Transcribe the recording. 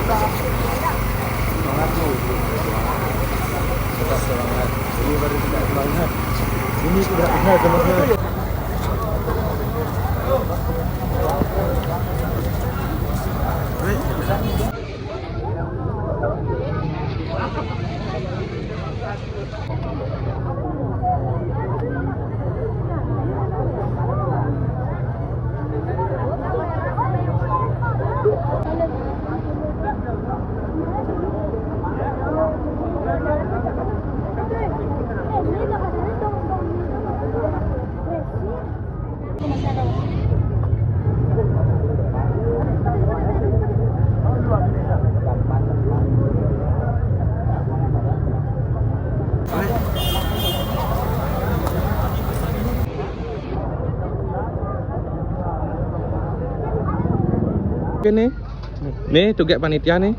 Semangat tuh. Tetap semangat. Ini baru tidak semangat. Ini tidak benar semangat. Cái này, nè, tôi get panitia nih.